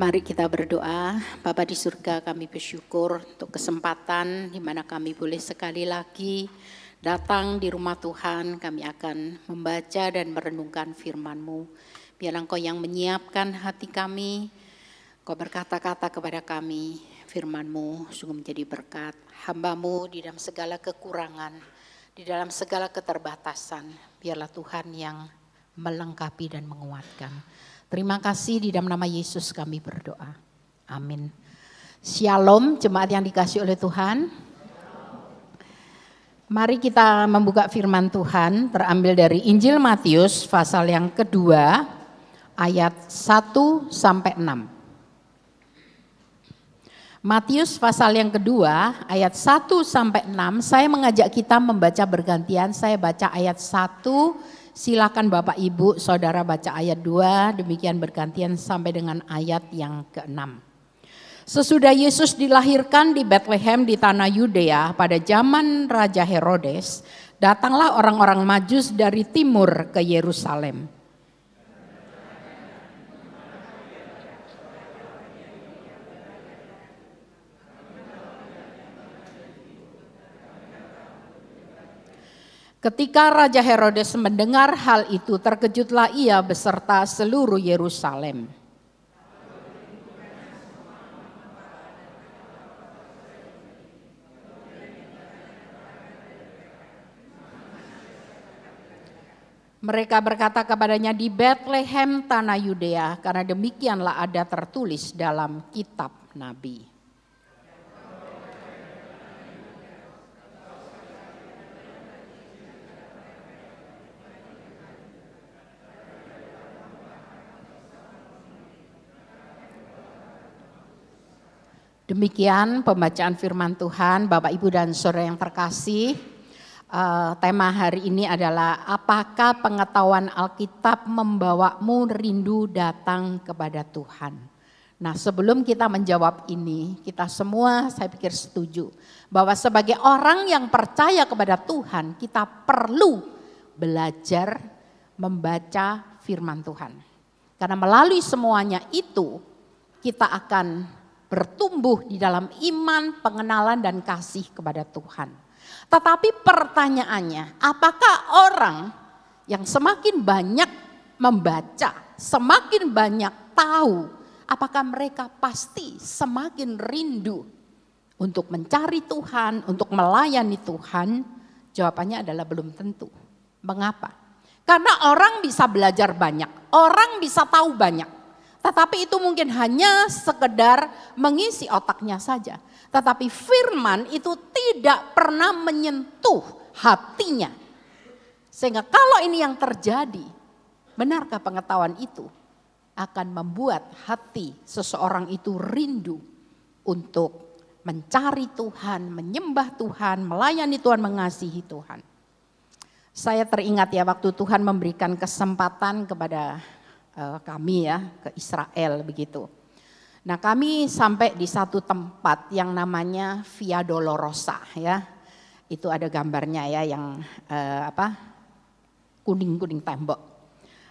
Mari kita berdoa. Bapa di surga, kami bersyukur untuk kesempatan di mana kami boleh sekali lagi datang di rumah Tuhan. Kami akan membaca dan merenungkan firman-Mu. Biar Engkau yang menyiapkan hati kami. Engkau berkata-kata kepada kami, firman-Mu sungguh menjadi berkat. Hamba-Mu di dalam segala kekurangan, di dalam segala keterbatasan. Biarlah Tuhan yang melengkapi dan menguatkan. Terima kasih, di dalam nama Yesus kami berdoa. Amin. Shalom jemaat yang dikasihi oleh Tuhan. Mari kita membuka firman Tuhan terambil dari Injil Matius pasal yang kedua ayat 1 sampai 6. Matius pasal yang kedua ayat 1 sampai 6. Saya mengajak kita membaca bergantian. Saya baca ayat 1. Silakan Bapak Ibu Saudara baca ayat 2, demikian bergantian sampai dengan ayat yang ke-6. Sesudah Yesus dilahirkan di Bethlehem di tanah Yudea pada zaman Raja Herodes, datanglah orang-orang Majus dari timur ke Yerusalem. Ketika Raja Herodes mendengar hal itu, terkejutlah ia beserta seluruh Yerusalem. Mereka berkata kepadanya, di Bethlehem tanah Yudea, karena demikianlah ada tertulis dalam kitab Nabi. Demikian pembacaan firman Tuhan. Bapak, Ibu, dan Saudara yang terkasih, tema hari ini adalah apakah pengetahuan Alkitab membawamu rindu datang kepada Tuhan? Nah, sebelum kita menjawab ini, kita semua saya pikir setuju bahwa sebagai orang yang percaya kepada Tuhan, kita perlu belajar membaca firman Tuhan. Karena melalui semuanya itu kita akan bertumbuh di dalam iman, pengenalan, dan kasih kepada Tuhan. Tetapi pertanyaannya, apakah orang yang semakin banyak membaca, semakin banyak tahu, apakah mereka pasti semakin rindu untuk mencari Tuhan, untuk melayani Tuhan? Jawabannya adalah belum tentu. Mengapa? Karena orang bisa belajar banyak, orang bisa tahu banyak. Tetapi itu mungkin hanya sekedar mengisi otaknya saja. Tetapi firman itu tidak pernah menyentuh hatinya. Sehingga kalau ini yang terjadi, benarkah pengetahuan itu akan membuat hati seseorang itu rindu untuk mencari Tuhan, menyembah Tuhan, melayani Tuhan, mengasihi Tuhan. Saya teringat ya waktu Tuhan memberikan kesempatan kepada kami ya ke Israel begitu. Nah, kami sampai di satu tempat yang namanya Via Dolorosa ya. Itu ada gambarnya ya yang kuning-kuning tembok.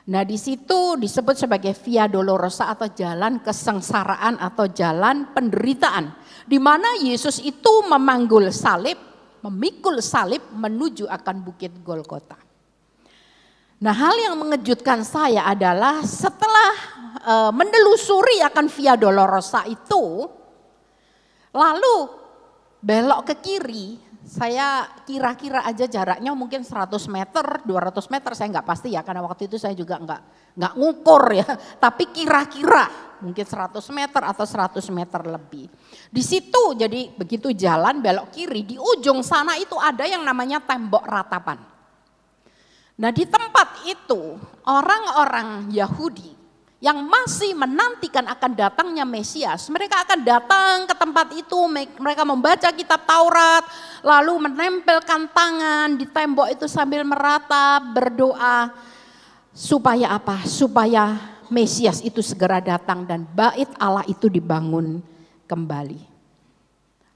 Nah, di situ disebut sebagai Via Dolorosa atau jalan kesengsaraan atau jalan penderitaan, di mana Yesus itu memikul salib menuju akan Bukit Golgota. Nah, hal yang mengejutkan saya adalah setelah menelusuri akan Via Dolorosa itu, lalu belok ke kiri, saya kira-kira aja jaraknya mungkin 100 meter, 200 meter, saya nggak pasti ya, karena waktu itu saya juga nggak ngukur ya, tapi kira-kira mungkin 100 meter atau 100 meter lebih. Di situ jadi begitu jalan belok kiri, di ujung sana itu ada yang namanya tembok ratapan. Nah, di tempat itu orang-orang Yahudi yang masih menantikan akan datangnya Mesias, mereka akan datang ke tempat itu, mereka membaca kitab Taurat, lalu menempelkan tangan di tembok itu sambil meratap, berdoa, supaya apa? Supaya Mesias itu segera datang dan bait Allah itu dibangun kembali.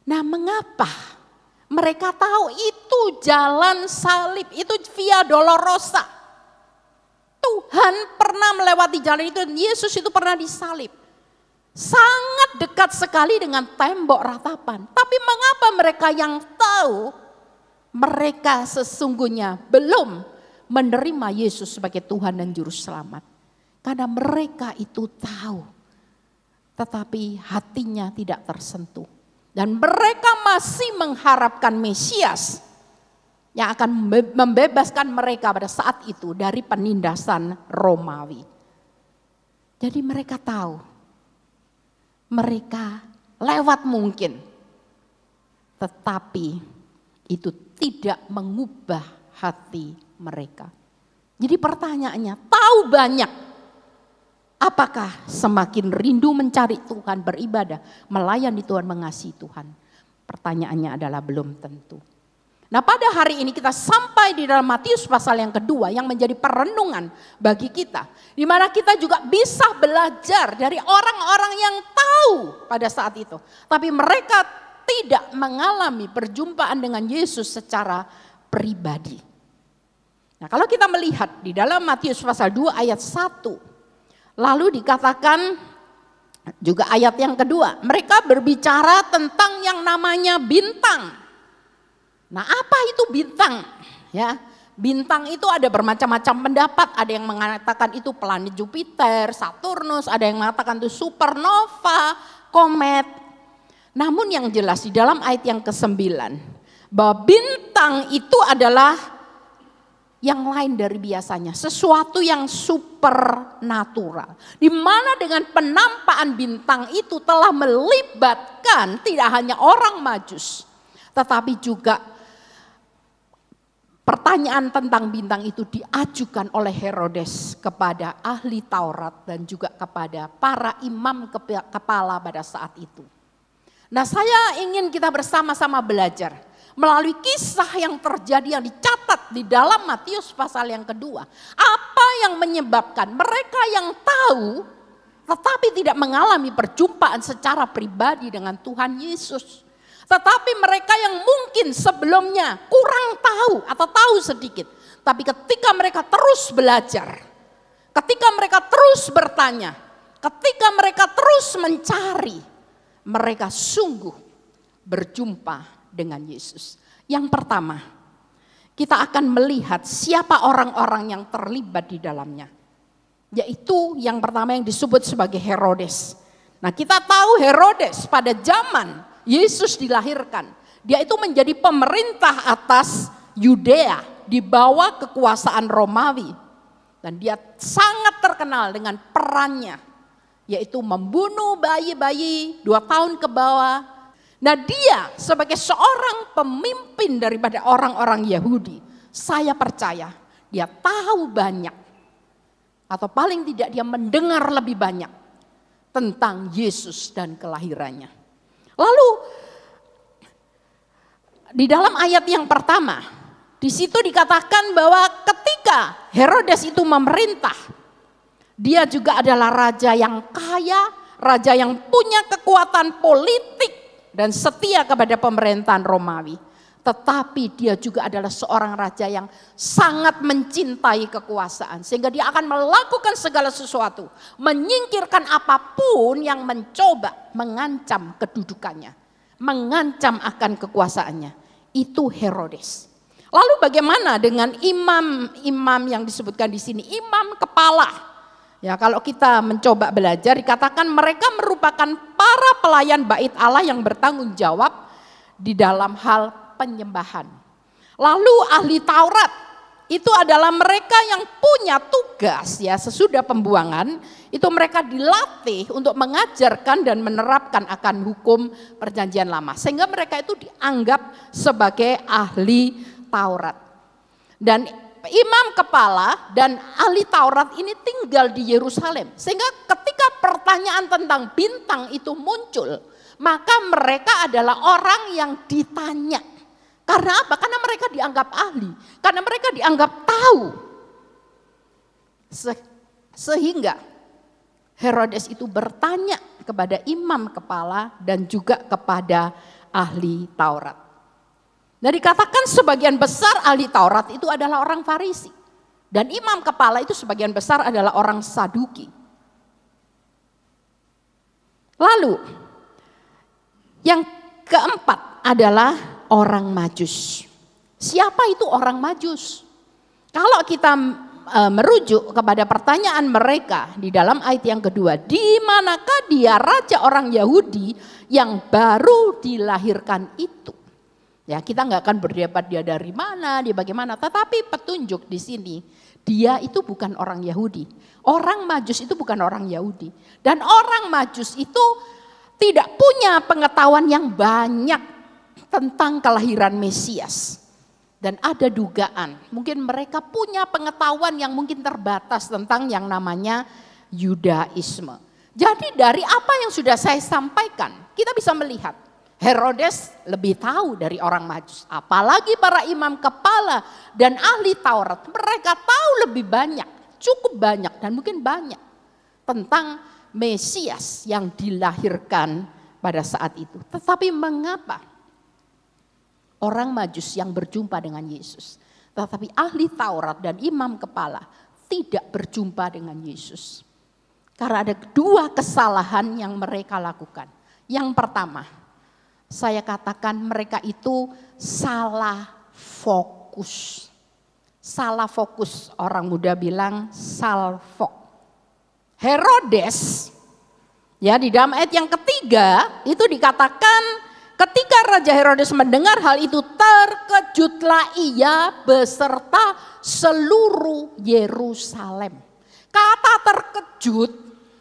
Nah, mengapa? Mereka tahu itu jalan salib, itu Via Dolorosa. Tuhan pernah melewati jalan itu, Yesus itu pernah disalib. Sangat dekat sekali dengan tembok ratapan. Tapi mengapa mereka yang tahu, mereka sesungguhnya belum menerima Yesus sebagai Tuhan dan Juru Selamat? Karena mereka itu tahu, tetapi hatinya tidak tersentuh. Dan mereka masih mengharapkan Mesias yang akan membebaskan mereka pada saat itu dari penindasan Romawi. Jadi mereka tahu, mereka lewat mungkin, tetapi itu tidak mengubah hati mereka. Jadi pertanyaannya, tahu banyak, apakah semakin rindu mencari Tuhan, beribadah, melayani Tuhan, mengasihi Tuhan? Pertanyaannya adalah belum tentu. Nah, pada hari ini kita sampai di dalam Matius pasal yang kedua yang menjadi perenungan bagi kita. Di mana kita juga bisa belajar dari orang-orang yang tahu pada saat itu. Tapi mereka tidak mengalami perjumpaan dengan Yesus secara pribadi. Nah, kalau kita melihat di dalam Matius pasal 2 ayat 1. Lalu dikatakan juga ayat yang kedua. Mereka berbicara tentang yang namanya bintang. Nah, apa itu bintang? Ya, bintang itu ada bermacam-macam pendapat. Ada yang mengatakan itu planet Jupiter, Saturnus, ada yang mengatakan itu supernova, komet. Namun yang jelas di dalam ayat yang ke-9 bahwa bintang itu adalah yang lain dari biasanya, sesuatu yang supernatural. Di mana dengan penampakan bintang itu telah melibatkan tidak hanya orang Majus, tetapi juga pertanyaan tentang bintang itu diajukan oleh Herodes kepada ahli Taurat dan juga kepada para imam kepala pada saat itu. Nah, saya ingin kita bersama-sama belajar melalui kisah yang terjadi yang dicatat di dalam Matius pasal yang kedua. Apa yang menyebabkan mereka yang tahu tetapi tidak mengalami perjumpaan secara pribadi dengan Tuhan Yesus. Tetapi mereka yang mungkin sebelumnya kurang tahu atau tahu sedikit. Tapi ketika mereka terus belajar, ketika mereka terus bertanya, ketika mereka terus mencari, mereka sungguh berjumpa dengan Yesus. Yang pertama, kita akan melihat siapa orang-orang yang terlibat di dalamnya. Yaitu yang pertama yang disebut sebagai Herodes. Nah, kita tahu Herodes pada zaman Yesus dilahirkan, dia itu menjadi pemerintah atas Yudea di bawah kekuasaan Romawi. Dan dia sangat terkenal dengan perannya, yaitu membunuh bayi-bayi 2 tahun ke bawah. Nah, dia sebagai seorang pemimpin daripada orang-orang Yahudi, saya percaya dia tahu banyak, atau paling tidak dia mendengar lebih banyak tentang Yesus dan kelahirannya. Lalu di dalam ayat yang pertama, di situ dikatakan bahwa ketika Herodes itu memerintah, dia juga adalah raja yang kaya, raja yang punya kekuatan politik dan setia kepada pemerintahan Romawi. Tetapi dia juga adalah seorang raja yang sangat mencintai kekuasaan. Sehingga dia akan melakukan segala sesuatu. Menyingkirkan apapun yang mencoba mengancam kedudukannya. Mengancam akan kekuasaannya. Itu Herodes. Lalu bagaimana dengan imam yang disebutkan di sini? Imam kepala. Ya, kalau kita mencoba belajar dikatakan mereka merupakan para pelayan bait Allah yang bertanggung jawab di dalam hal penyembahan. Lalu ahli Taurat itu adalah mereka yang punya tugas ya sesudah pembuangan itu mereka dilatih untuk mengajarkan dan menerapkan akan hukum perjanjian lama sehingga mereka itu dianggap sebagai ahli Taurat. Dan imam kepala dan ahli Taurat ini tinggal di Yerusalem sehingga ketika pertanyaan tentang bintang itu muncul maka mereka adalah orang yang ditanya. Karena apa? Karena mereka dianggap ahli. Karena mereka dianggap tahu. Sehingga Herodes itu bertanya kepada imam kepala dan juga kepada ahli Taurat. Nah, dikatakan sebagian besar ahli Taurat itu adalah orang Farisi. Dan imam kepala itu sebagian besar adalah orang Saduki. Lalu yang keempat adalah orang Majus. Siapa itu orang Majus? Kalau kita merujuk kepada pertanyaan mereka di dalam ayat yang kedua, di manakah dia raja orang Yahudi yang baru dilahirkan itu? Ya, kita nggak akan berdebat dia dari mana, dia bagaimana, tetapi petunjuk di sini, dia itu bukan orang Yahudi. Orang Majus itu bukan orang Yahudi. Dan orang Majus itu tidak punya pengetahuan yang banyak tentang kelahiran Mesias. Dan ada dugaan, mungkin mereka punya pengetahuan yang mungkin terbatas tentang yang namanya Yudaisme. Jadi dari apa yang sudah saya sampaikan, kita bisa melihat Herodes lebih tahu dari orang Majus. Apalagi para imam kepala dan ahli Taurat, mereka tahu lebih banyak, cukup banyak dan mungkin banyak tentang Mesias yang dilahirkan pada saat itu. Tetapi mengapa orang Majus yang berjumpa dengan Yesus, tetapi ahli Taurat dan imam kepala tidak berjumpa dengan Yesus? Karena ada dua kesalahan yang mereka lakukan. Yang pertama, saya katakan mereka itu salah fokus. Salah fokus, orang muda bilang salfok. Herodes, ya di dalam ayat yang ketiga itu dikatakan, ketika Raja Herodes mendengar hal itu, terkejutlah ia beserta seluruh Yerusalem. Kata terkejut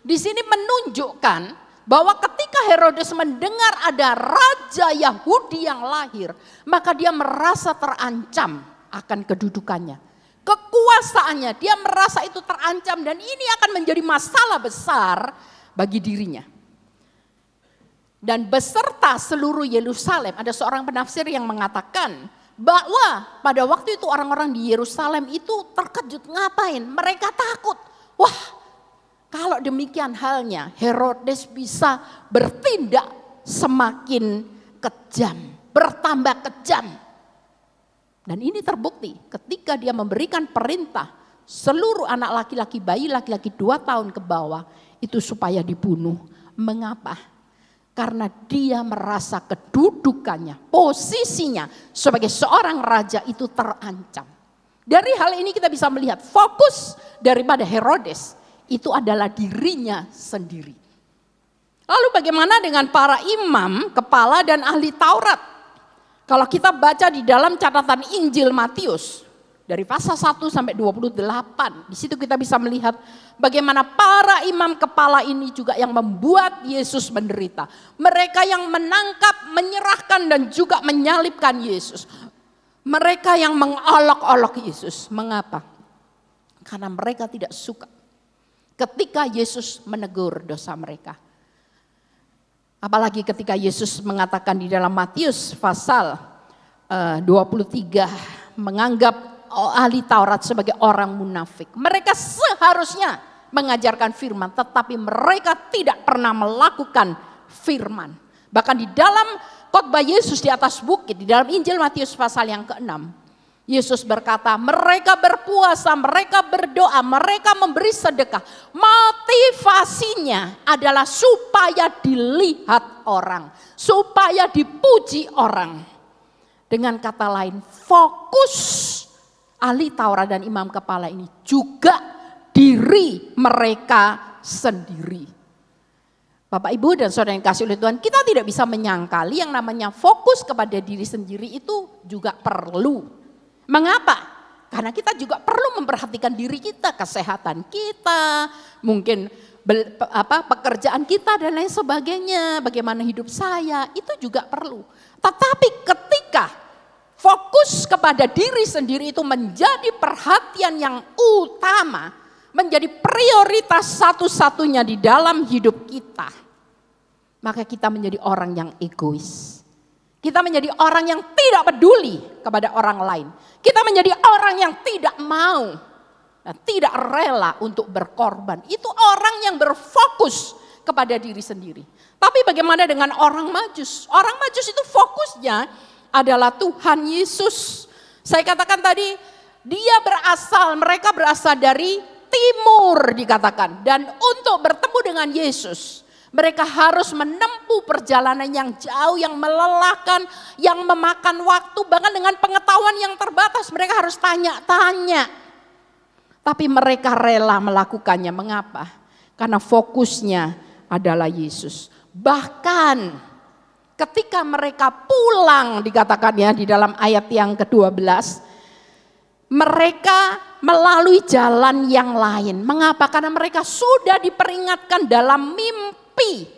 di sini menunjukkan bahwa ketika Herodes mendengar ada raja Yahudi yang lahir, maka dia merasa terancam akan kedudukannya, kekuasaannya. Dia merasa itu terancam dan ini akan menjadi masalah besar bagi dirinya. Dan beserta seluruh Yerusalem, ada seorang penafsir yang mengatakan bahwa pada waktu itu orang-orang di Yerusalem itu terkejut. Ngapain? Mereka takut. Wah, kalau demikian halnya Herodes bisa bertindak semakin kejam, bertambah kejam. Dan ini terbukti ketika dia memberikan perintah seluruh anak laki-laki, bayi laki-laki 2 tahun ke bawah itu supaya dibunuh. Mengapa? Karena dia merasa kedudukannya, posisinya sebagai seorang raja itu terancam. Dari hal ini kita bisa melihat fokus daripada Herodes itu adalah dirinya sendiri. Lalu bagaimana dengan para imam, kepala dan ahli Taurat? Kalau kita baca di dalam catatan Injil Matius dari pasal 1 sampai 28, di situ kita bisa melihat bagaimana para imam kepala ini juga yang membuat Yesus menderita. Mereka yang menangkap, menyerahkan dan juga menyalibkan Yesus. Mereka yang mengolok-olok Yesus. Mengapa? Karena mereka tidak suka ketika Yesus menegur dosa mereka. Apalagi ketika Yesus mengatakan di dalam Matius pasal 23 menganggap ahli Taurat sebagai orang munafik. Mereka seharusnya mengajarkan firman, tetapi mereka tidak pernah melakukan firman. Bahkan di dalam khotbah Yesus di atas bukit, di dalam Injil Matius pasal yang ke-6, Yesus berkata, mereka berpuasa, mereka berdoa, mereka memberi sedekah. Motivasinya adalah supaya dilihat orang, supaya dipuji orang. Dengan kata lain, fokus ahli Taurat dan imam kepala ini juga diri mereka sendiri. Bapak, Ibu dan saudara yang kasih oleh Tuhan, kita tidak bisa menyangkali yang namanya fokus kepada diri sendiri itu juga perlu. Mengapa? Karena kita juga perlu memperhatikan diri kita, kesehatan kita, mungkin pekerjaan kita dan lain sebagainya, bagaimana hidup saya, itu juga perlu. Tetapi ketika fokus kepada diri sendiri itu menjadi perhatian yang utama, menjadi prioritas satu-satunya di dalam hidup kita, maka kita menjadi orang yang egois. Kita menjadi orang yang tidak peduli kepada orang lain. Kita menjadi orang yang tidak mau dan tidak rela untuk berkorban. Itu orang yang berfokus kepada diri sendiri. Tapi bagaimana dengan orang Majus? Orang Majus itu fokusnya adalah Tuhan Yesus. Saya katakan tadi, mereka berasal dari timur dikatakan. Dan untuk bertemu dengan Yesus, Mereka harus menempuh perjalanan yang jauh, yang melelahkan, yang memakan waktu, bahkan dengan pengetahuan yang terbatas. Mereka harus tanya-tanya. Tapi mereka rela melakukannya. Mengapa? Karena fokusnya adalah Yesus. Bahkan ketika mereka pulang, dikatakan ya di dalam ayat yang ke-12, mereka melalui jalan yang lain. Mengapa? Karena mereka sudah diperingatkan dalam mimpi.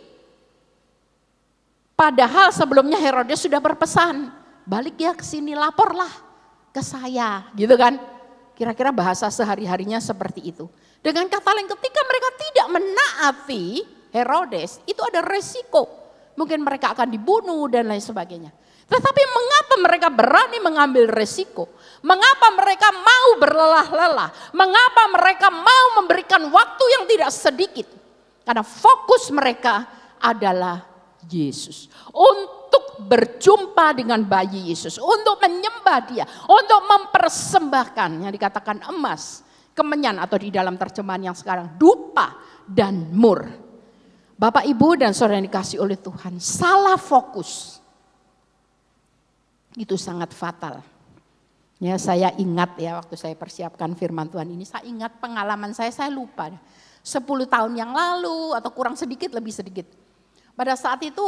Padahal sebelumnya Herodes sudah berpesan, balik ya ke sini, laporlah ke saya, gitu kan? Kira-kira bahasa sehari-harinya seperti itu. Dengan kata lain, ketika mereka tidak menaati Herodes, itu ada resiko. Mungkin mereka akan dibunuh dan lain sebagainya. Tetapi mengapa mereka berani mengambil resiko? Mengapa mereka mau berlelah-lelah? Mengapa mereka mau memberikan waktu yang tidak sedikit? Karena fokus mereka adalah Yesus. Untuk berjumpa dengan bayi Yesus. Untuk menyembah dia. Untuk mempersembahkan yang dikatakan emas, kemenyan atau di dalam terjemahan yang sekarang dupa dan mur. Bapak, Ibu dan saudara yang dikasih oleh Tuhan, salah fokus itu sangat fatal. Ya, saya ingat ya waktu saya persiapkan firman Tuhan ini, saya ingat pengalaman saya lupa. 10 tahun yang lalu atau kurang sedikit, lebih sedikit. Pada saat itu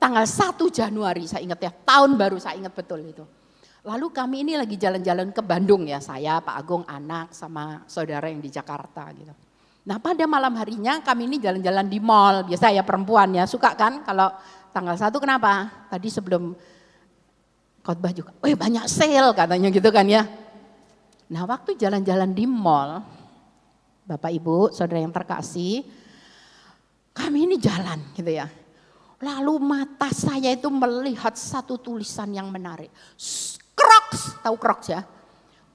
tanggal 1 Januari saya ingat ya, tahun baru saya ingat betul itu. Lalu kami ini lagi jalan-jalan ke Bandung ya, saya, Pak Agung, anak sama saudara yang di Jakarta gitu. Nah pada malam harinya kami ini jalan-jalan di mall, biasa ya perempuan ya, suka kan kalau tanggal 1 kenapa? Tadi sebelum khotbah juga, banyak sale katanya gitu kan ya. Nah waktu jalan-jalan di mall, Bapak Ibu, saudara yang terkasih, kami ini jalan gitu ya. Lalu mata saya itu melihat satu tulisan yang menarik. Crocs, tahu Crocs ya?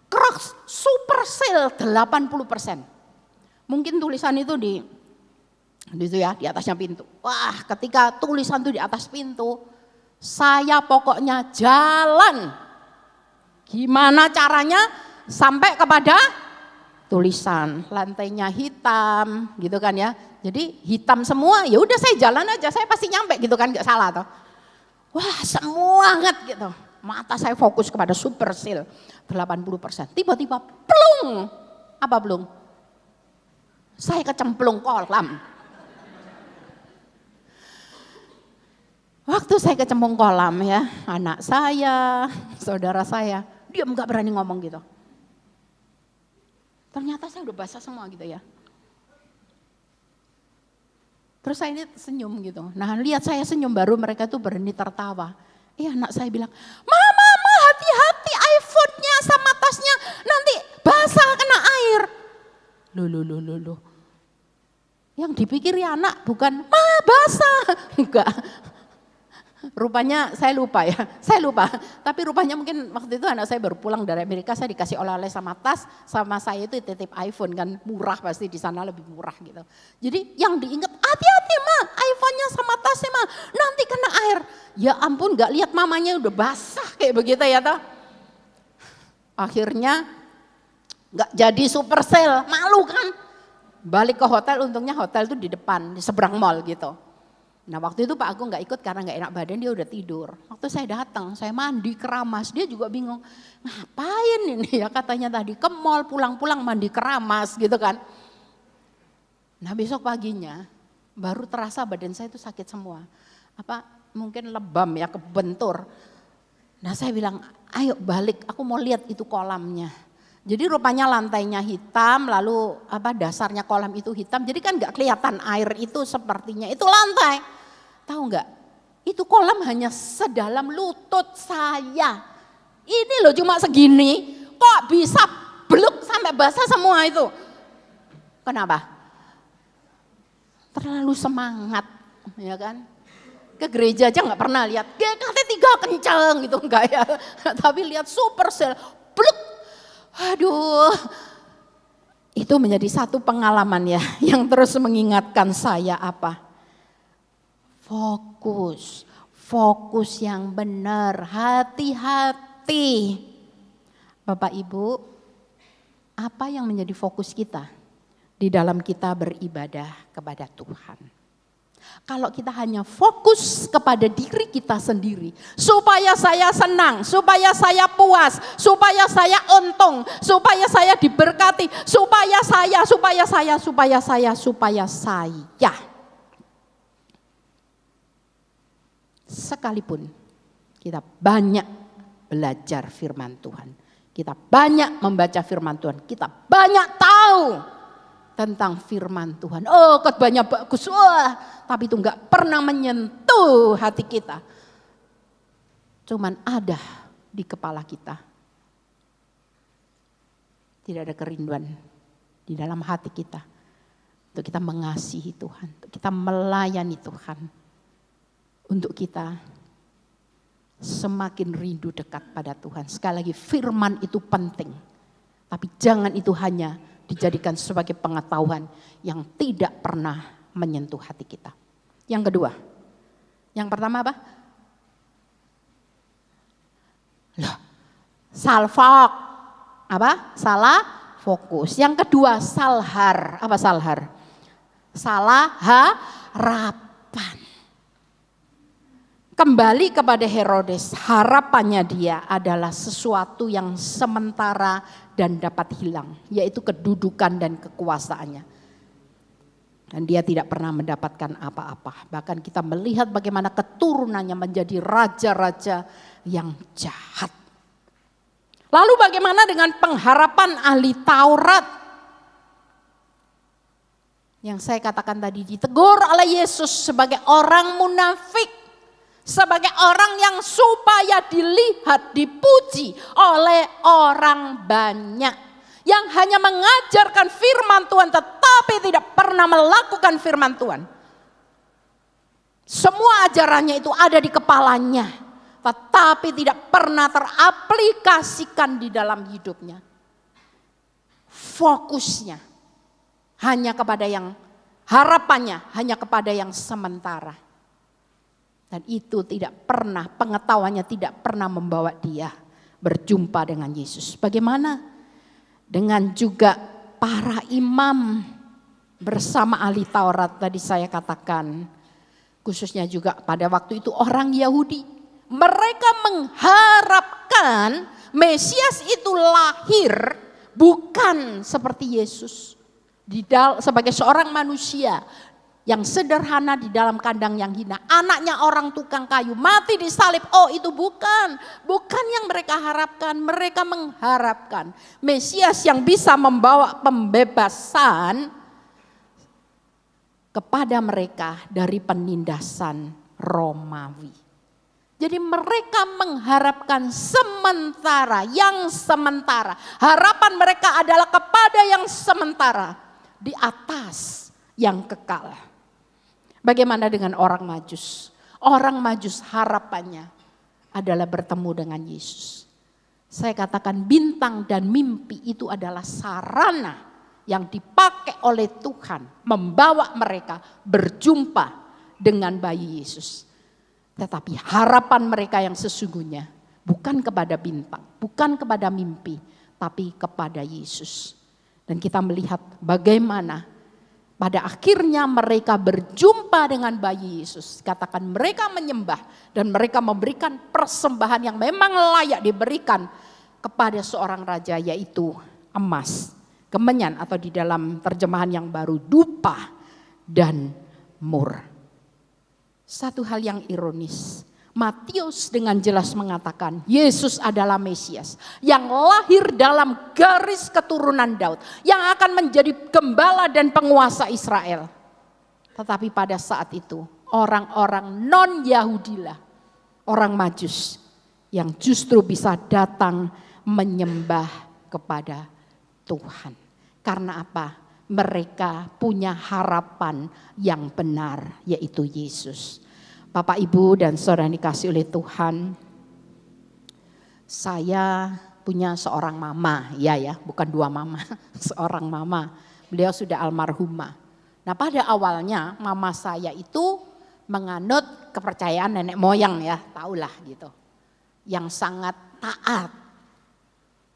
Crocs super sale 80%. Mungkin tulisan itu di atasnya pintu. Wah ketika tulisan itu di atas pintu, saya pokoknya jalan. Gimana caranya sampai kepada tulisan, lantainya hitam gitu kan ya. Jadi hitam semua, ya udah saya jalan aja, saya pasti nyampe gitu kan, nggak salah toh. Wah semangat gitu. Mata saya fokus kepada super sale 80%. Tiba-tiba plung. Apa plung? Saya kecemplung kolam. Waktu saya kecemplung kolam ya, anak saya, saudara saya, dia nggak berani ngomong gitu. Ternyata saya udah basah semua gitu ya. Terus saya ini senyum gitu. Nah lihat saya senyum, baru mereka tuh berhenti tertawa. Anak saya bilang, Mama hati-hati iPhone-nya sama tasnya nanti basah kena air. Loh. Yang dipikiri anak bukan, Ma basah. Enggak. Rupanya saya lupa. Tapi rupanya mungkin waktu itu anak saya baru pulang dari Amerika, saya dikasih oleh-oleh sama tas, sama saya itu titip iPhone kan, murah pasti di sana lebih murah gitu. Jadi yang diingat, hati-hati Ma, iPhone-nya sama tasnya Ma, nanti kena air. Ya ampun, gak lihat mamanya udah basah kayak begitu ya toh. Akhirnya gak jadi super sale, malu kan. Balik ke hotel, untungnya hotel itu di depan, di seberang mall gitu. Nah waktu itu Pak Agung gak ikut karena gak enak badan, dia udah tidur. Waktu saya datang, saya mandi keramas, dia juga bingung. Ngapain ini ya, katanya tadi ke mall, pulang-pulang mandi keramas gitu kan. Nah besok paginya baru terasa badan saya itu sakit semua. Mungkin lebam ya, kebentur. Nah saya bilang, ayo balik, aku mau lihat itu kolamnya. Jadi rupanya lantainya hitam, lalu dasarnya kolam itu hitam. Jadi kan gak kelihatan air itu sepertinya, itu lantai. Tahu nggak? Itu kolam hanya sedalam lutut saya. Ini loh cuma segini, kok bisa bluk sampai basah semua itu. Kenapa? Terlalu semangat, ya kan? Ke gereja aja nggak pernah lihat GKT 3 kenceng gitu, enggak ya. Tapi lihat super sale, bluk. Aduh, itu menjadi satu pengalaman ya yang terus mengingatkan saya fokus yang benar, hati-hati. Bapak Ibu, apa yang menjadi fokus kita di dalam kita beribadah kepada Tuhan? Kalau kita hanya fokus kepada diri kita sendiri, supaya saya senang, supaya saya puas, supaya saya untung, supaya saya diberkati, supaya saya. Sekalipun kita banyak belajar firman Tuhan, kita banyak membaca firman Tuhan, kita banyak tahu tentang firman Tuhan. Oh, khotbahnya bagus, tapi itu enggak pernah menyentuh hati kita. Cuman ada di kepala kita. Tidak ada kerinduan di dalam hati kita untuk kita mengasihi Tuhan, untuk kita melayani Tuhan, untuk kita semakin rindu dekat pada Tuhan. Sekali lagi, firman itu penting, tapi jangan itu hanya dijadikan sebagai pengetahuan yang tidak pernah menyentuh hati kita. Yang kedua, yang pertama apa? Salfok, apa? Salah fokus. Yang kedua, salhar. Apa salhar? Salah harapan. Kembali kepada Herodes, harapannya dia adalah sesuatu yang sementara dan dapat hilang, yaitu kedudukan dan kekuasaannya. Dan dia tidak pernah mendapatkan apa-apa. Bahkan kita melihat bagaimana keturunannya menjadi raja-raja yang jahat. Lalu bagaimana dengan pengharapan ahli Taurat? Yang saya katakan tadi, ditegur oleh Yesus sebagai orang munafik. Sebagai orang yang supaya dilihat, dipuji oleh orang banyak. Yang hanya mengajarkan firman Tuhan tetapi tidak pernah melakukan firman Tuhan. Semua ajarannya itu ada di kepalanya, tetapi tidak pernah teraplikasikan di dalam hidupnya. Fokusnya hanya kepada yang harapannya hanya kepada yang sementara. Dan itu tidak pernah, pengetahuannya tidak pernah membawa dia berjumpa dengan Yesus. Bagaimana dengan juga para imam bersama ahli Taurat tadi saya katakan. Khususnya juga pada waktu itu orang Yahudi. Mereka mengharapkan Mesias itu lahir bukan seperti Yesus. Sebagai seorang manusia yang sederhana di dalam kandang yang hina. Anaknya orang tukang kayu, mati disalib. Oh, itu bukan yang mereka harapkan. Mereka mengharapkan Mesias yang bisa membawa pembebasan kepada mereka dari penindasan Romawi. Jadi mereka mengharapkan yang sementara. Harapan mereka adalah kepada yang sementara di atas yang kekal. Bagaimana dengan orang Majus? Orang Majus harapannya adalah bertemu dengan Yesus. Saya katakan bintang dan mimpi itu adalah sarana yang dipakai oleh Tuhan membawa mereka berjumpa dengan bayi Yesus. Tetapi harapan mereka yang sesungguhnya bukan kepada bintang, bukan kepada mimpi, tapi kepada Yesus. Dan kita melihat bagaimana pada akhirnya mereka berjumpa dengan bayi Yesus. Katakan mereka menyembah dan mereka memberikan persembahan yang memang layak diberikan kepada seorang raja, yaitu emas, kemenyan, atau di dalam terjemahan yang baru dupa dan mur. Satu hal yang ironis, Matius dengan jelas mengatakan Yesus adalah Mesias yang lahir dalam garis keturunan Daud, yang akan menjadi gembala dan penguasa Israel. Tetapi pada saat itu orang-orang non-Yahudilah, orang Majus, yang justru bisa datang menyembah kepada Tuhan. Karena apa? Mereka punya harapan yang benar, yaitu Yesus. Bapak, Ibu, dan saudara dikasih oleh Tuhan, saya punya seorang mama, bukan dua mama, seorang mama. Beliau sudah almarhumah. Nah, pada awalnya mama saya itu menganut kepercayaan nenek moyang, tahulah gitu, yang sangat taat.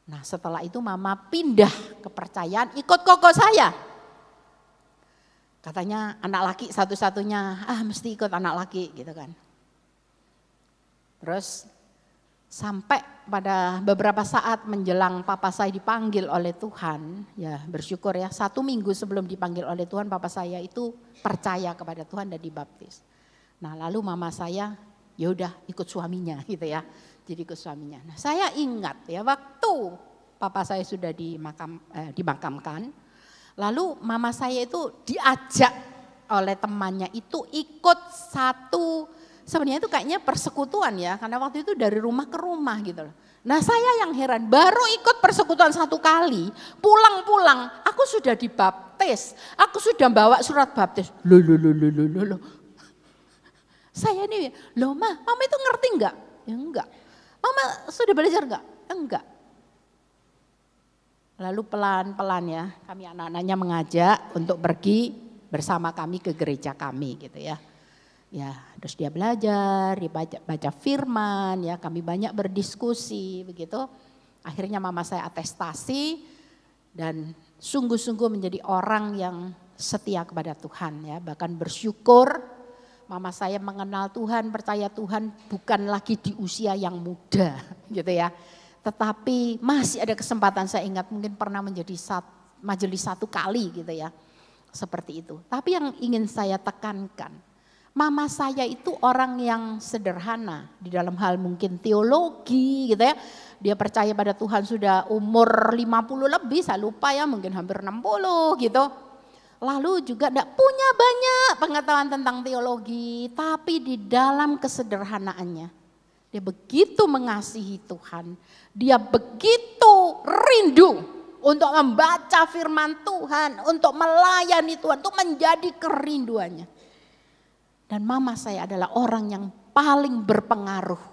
Nah, setelah itu mama pindah kepercayaan ikut koko saya. Katanya anak laki satu-satunya, mesti ikut anak laki gitu kan. Terus sampai pada beberapa saat menjelang papa saya dipanggil oleh Tuhan, ya bersyukur ya, 1 minggu sebelum dipanggil oleh Tuhan papa saya itu percaya kepada Tuhan dan dibaptis. Nah lalu mama saya ya udah ikut suaminya gitu ya, jadi ikut suaminya. Nah saya ingat ya waktu papa saya sudah dimakamkan, lalu mama saya itu diajak oleh temannya itu ikut sebenarnya itu kayaknya persekutuan ya, karena waktu itu dari rumah ke rumah gitu loh. Nah saya yang heran, baru ikut persekutuan 1 kali, pulang-pulang aku sudah dibaptis, aku sudah bawa surat baptis. Loh. Saya ini, mama itu ngerti enggak? Ya enggak. Mama sudah belajar enggak? Enggak. Lalu pelan-pelan ya, kami anak-anaknya mengajak untuk pergi bersama kami ke gereja kami gitu ya. Ya, terus dia belajar, dia baca firman, ya kami banyak berdiskusi begitu. Akhirnya mama saya atestasi dan sungguh-sungguh menjadi orang yang setia kepada Tuhan ya. Bahkan bersyukur mama saya mengenal Tuhan, percaya Tuhan bukan lagi di usia yang muda gitu ya. Tetapi masih ada kesempatan, saya ingat mungkin pernah menjadi majelis 1 kali gitu ya. Seperti itu. Tapi yang ingin saya tekankan, mama saya itu orang yang sederhana di dalam hal mungkin teologi gitu ya. Dia percaya pada Tuhan sudah umur 50 lebih, saya lupa ya mungkin hampir 60 gitu. Lalu juga tidak punya banyak pengetahuan tentang teologi, tapi di dalam kesederhanaannya dia begitu mengasihi Tuhan, dia begitu rindu untuk membaca firman Tuhan, untuk melayani Tuhan, untuk menjadi kerinduannya. Dan mama saya adalah orang yang paling berpengaruh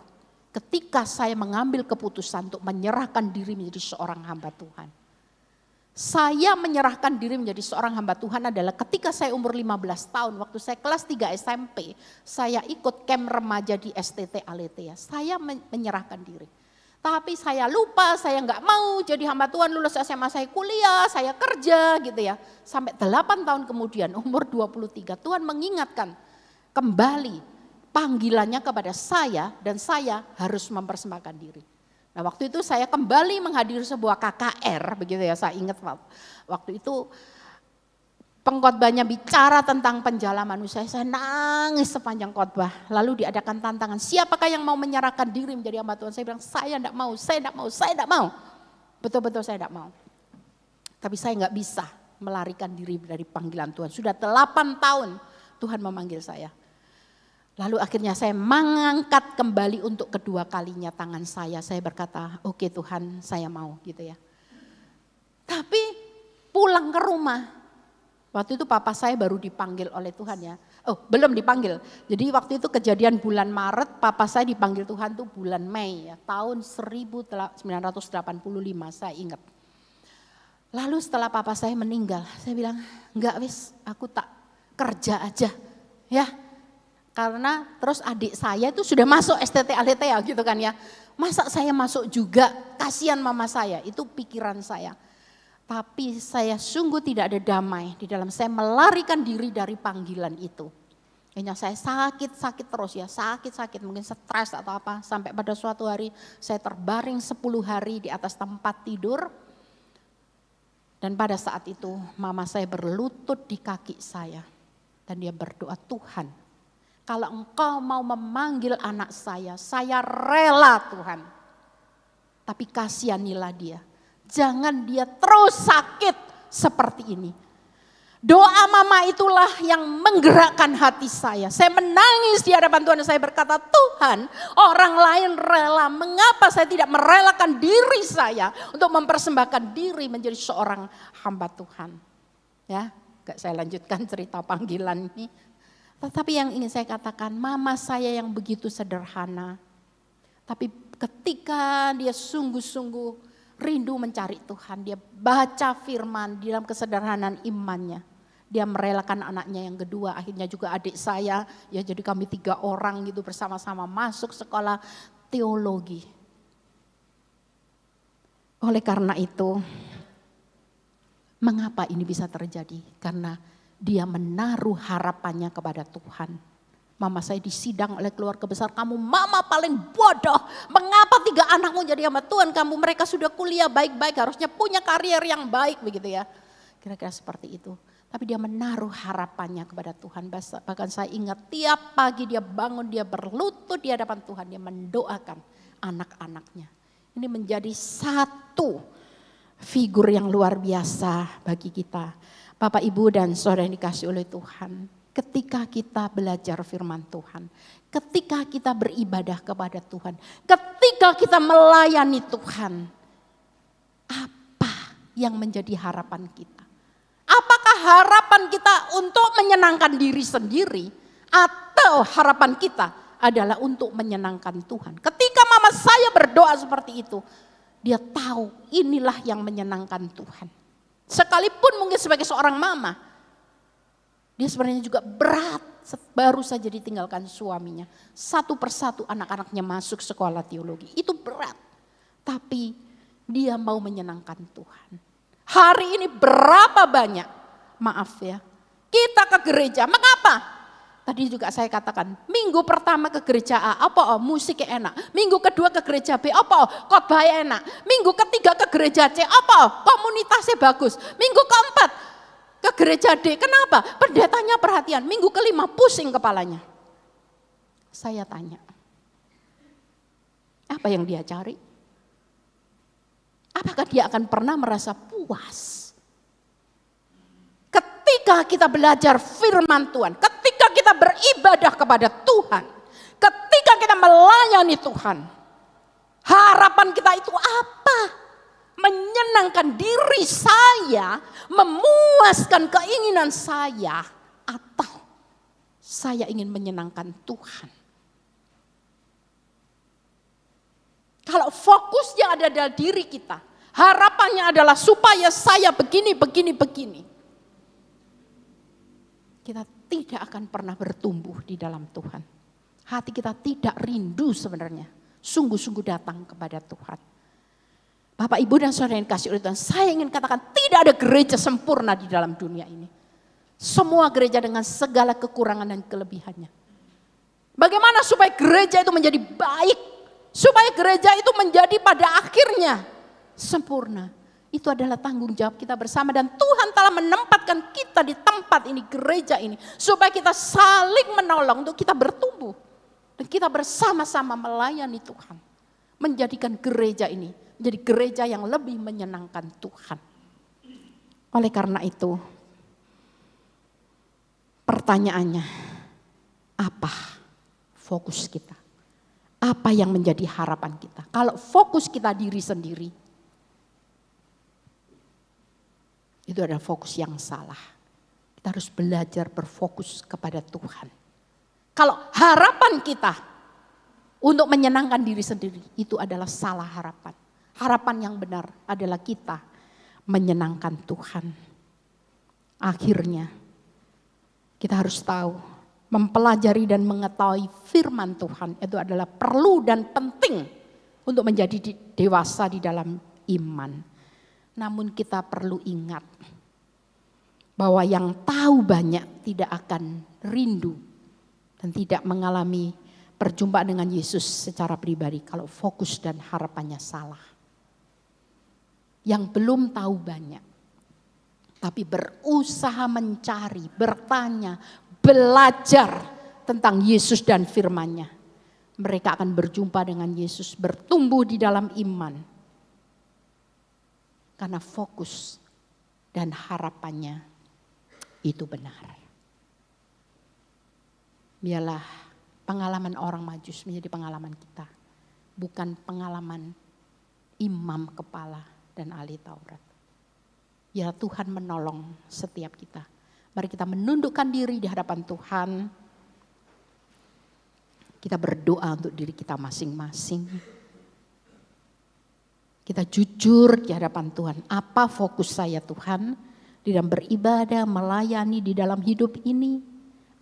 ketika saya mengambil keputusan untuk menyerahkan diri menjadi seorang hamba Tuhan. Saya menyerahkan diri menjadi seorang hamba Tuhan adalah ketika saya umur 15 tahun, waktu saya kelas 3 SMP, saya ikut camp remaja di STT Aletheia. Saya menyerahkan diri. Tapi saya lupa, saya nggak mau jadi hamba Tuhan, lulus SMA saya kuliah, saya kerja gitu ya. Sampai 8 tahun kemudian umur 23 Tuhan mengingatkan kembali panggilannya kepada saya dan saya harus mempersembahkan diri. Nah waktu itu saya kembali menghadiri sebuah KKR begitu ya, saya ingat waktu itu pengkhotbahnya bicara tentang penjala manusia, saya nangis sepanjang khotbah. Lalu diadakan tantangan, siapakah yang mau menyerahkan diri menjadi hamba Tuhan? Saya bilang, saya tidak mau, saya tidak mau, saya tidak mau. Betul-betul saya tidak mau. Tapi saya nggak bisa melarikan diri dari panggilan Tuhan. Sudah 8 tahun Tuhan memanggil saya. Lalu akhirnya saya mengangkat kembali untuk kedua kalinya tangan saya. Saya berkata, oke Tuhan, saya mau gitu ya. Tapi pulang ke rumah, waktu itu papa saya baru dipanggil oleh Tuhan ya. Oh belum dipanggil. Jadi waktu itu kejadian bulan Maret, papa saya dipanggil Tuhan tuh bulan Mei ya. Tahun 1985 saya ingat. Lalu setelah papa saya meninggal, saya bilang enggak wis aku tak kerja aja ya. Karena terus adik saya itu sudah masuk STT Aletheia gitu kan ya. Masa saya masuk juga, kasihan mama saya, itu pikiran saya. Tapi saya sungguh tidak ada damai di dalam saya melarikan diri dari panggilan itu. Kayaknya saya sakit terus ya, sakit mungkin stres atau apa. Sampai pada suatu hari saya terbaring 10 hari di atas tempat tidur. Dan pada saat itu mama saya berlutut di kaki saya. Dan dia berdoa, Tuhan kalau engkau mau memanggil anak saya rela Tuhan. Tapi kasihanilah dia. Jangan dia terus sakit seperti ini. Doa mama itulah yang menggerakkan hati saya. Saya menangis di hadapan Tuhan dan saya berkata, Tuhan orang lain rela. Mengapa saya tidak merelakan diri saya untuk mempersembahkan diri menjadi seorang hamba Tuhan. Ya, gak saya lanjutkan cerita panggilan ini. Tetapi yang ingin saya katakan, mama saya yang begitu sederhana. Tapi ketika dia sungguh-sungguh rindu mencari Tuhan, dia baca firman di dalam kesederhanaan imannya. Dia merelakan anaknya yang kedua, akhirnya juga adik saya, ya jadi kami 3 orang gitu bersama-sama masuk sekolah teologi. Oleh karena itu, mengapa ini bisa terjadi? Karena Dia menaruh harapannya kepada Tuhan. Mama saya disidang oleh keluarga besar, kamu mama paling bodoh. Mengapa 3 anakmu jadi hamba Tuhan? Mereka sudah kuliah baik-baik, harusnya punya karier yang baik begitu ya. Kira-kira seperti itu. Tapi dia menaruh harapannya kepada Tuhan. Bahkan saya ingat tiap pagi dia bangun, dia berlutut di hadapan Tuhan. Dia mendoakan anak-anaknya. Ini menjadi satu figur yang luar biasa bagi kita. Bapak, Ibu, dan saudara yang dikasih oleh Tuhan. Ketika kita belajar firman Tuhan. Ketika kita beribadah kepada Tuhan. Ketika kita melayani Tuhan. Apa yang menjadi harapan kita? Apakah harapan kita untuk menyenangkan diri sendiri? Atau harapan kita adalah untuk menyenangkan Tuhan? Ketika mama saya berdoa seperti itu. Dia tahu inilah yang menyenangkan Tuhan. Sekalipun mungkin sebagai seorang mama, dia sebenarnya juga berat baru saja ditinggalkan suaminya. Satu persatu anak-anaknya masuk sekolah teologi, itu berat. Tapi dia mau menyenangkan Tuhan. Hari ini berapa banyak, maaf ya, kita ke gereja, mengapa? Tadi juga saya katakan, minggu pertama ke gereja A, musiknya enak. Minggu kedua ke gereja B, khotbahnya enak. Minggu ketiga ke gereja C, komunitasnya bagus. Minggu keempat ke gereja D, kenapa? Pendetanya perhatian. Minggu kelima pusing kepalanya. Saya tanya, apa yang dia cari? Apakah dia akan pernah merasa puas? Ketika kita belajar firman Tuhan, ketika kita beribadah kepada Tuhan, ketika kita melayani Tuhan, harapan kita itu apa? Menyenangkan diri saya, memuaskan keinginan saya, atau saya ingin menyenangkan Tuhan? Kalau fokusnya ada dalam diri kita, harapannya adalah supaya saya begini. Kita tidak akan pernah bertumbuh di dalam Tuhan. Hati kita tidak rindu sebenarnya. Sungguh-sungguh datang kepada Tuhan. Bapak, Ibu, dan saudara yang kasih oleh Tuhan. Saya ingin katakan tidak ada gereja sempurna di dalam dunia ini. Semua gereja dengan segala kekurangan dan kelebihannya. Bagaimana supaya gereja itu menjadi baik? Supaya gereja itu menjadi pada akhirnya sempurna. Itu adalah tanggung jawab kita bersama, dan Tuhan telah menempatkan kita di tempat ini, gereja ini, supaya kita saling menolong untuk kita bertumbuh dan kita bersama-sama melayani Tuhan, menjadikan gereja ini menjadi gereja yang lebih menyenangkan Tuhan. Oleh karena itu, pertanyaannya, apa fokus kita? Apa yang menjadi harapan kita? Kalau fokus kita diri sendiri, itu adalah fokus yang salah. Kita harus belajar berfokus kepada Tuhan. Kalau harapan kita untuk menyenangkan diri sendiri, itu adalah salah harapan. Harapan yang benar adalah kita menyenangkan Tuhan. Akhirnya kita harus tahu, mempelajari dan mengetahui firman Tuhan itu adalah perlu dan penting untuk menjadi dewasa di dalam iman. Namun kita perlu ingat bahwa yang tahu banyak tidak akan rindu dan tidak mengalami perjumpaan dengan Yesus secara pribadi kalau fokus dan harapannya salah. Yang belum tahu banyak, tapi berusaha mencari, bertanya, belajar tentang Yesus dan firman-Nya. Mereka akan berjumpa dengan Yesus, bertumbuh di dalam iman. Karena fokus dan harapannya itu benar. Biarlah pengalaman orang Majus menjadi pengalaman kita. Bukan pengalaman imam kepala dan ahli Taurat. Ya, Tuhan menolong setiap kita. Mari kita menundukkan diri di hadapan Tuhan. Kita berdoa untuk diri kita masing-masing. Kita jujur di hadapan Tuhan. Apa fokus saya Tuhan di dalam beribadah, melayani di dalam hidup ini?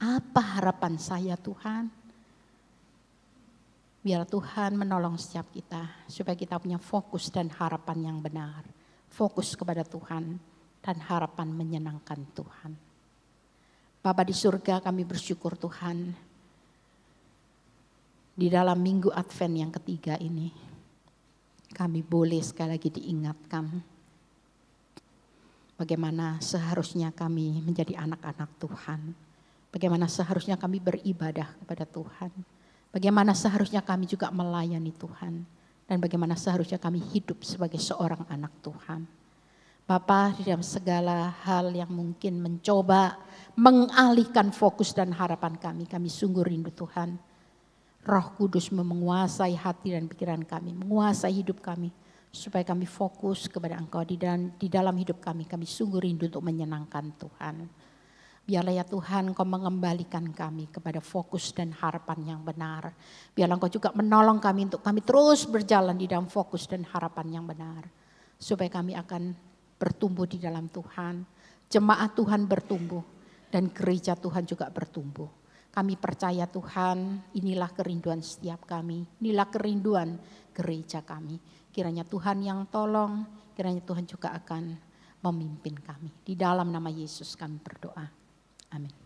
Apa harapan saya Tuhan? Biar Tuhan menolong setiap kita supaya kita punya fokus dan harapan yang benar. Fokus kepada Tuhan dan harapan menyenangkan Tuhan. Bapa di surga, kami bersyukur Tuhan. Di dalam minggu Advent yang ketiga ini, kami boleh sekali lagi diingatkan bagaimana seharusnya kami menjadi anak-anak Tuhan. Bagaimana seharusnya kami beribadah kepada Tuhan. Bagaimana seharusnya kami juga melayani Tuhan. Dan bagaimana seharusnya kami hidup sebagai seorang anak Tuhan. Bapa, di dalam segala hal yang mungkin mencoba mengalihkan fokus dan harapan kami sungguh rindu Tuhan. Roh Kudus menguasai hati dan pikiran kami, menguasai hidup kami. Supaya kami fokus kepada Engkau di dalam hidup kami sungguh rindu untuk menyenangkan Tuhan. Biarlah ya Tuhan Engkau mengembalikan kami kepada fokus dan harapan yang benar. Biarlah Engkau juga menolong kami untuk kami terus berjalan di dalam fokus dan harapan yang benar. Supaya kami akan bertumbuh di dalam Tuhan, jemaat Tuhan bertumbuh, dan gereja Tuhan juga bertumbuh. Kami percaya Tuhan, inilah kerinduan setiap kami, inilah kerinduan gereja kami. Kiranya Tuhan yang tolong, kiranya Tuhan juga akan memimpin kami. Di dalam nama Yesus kami berdoa. Amin.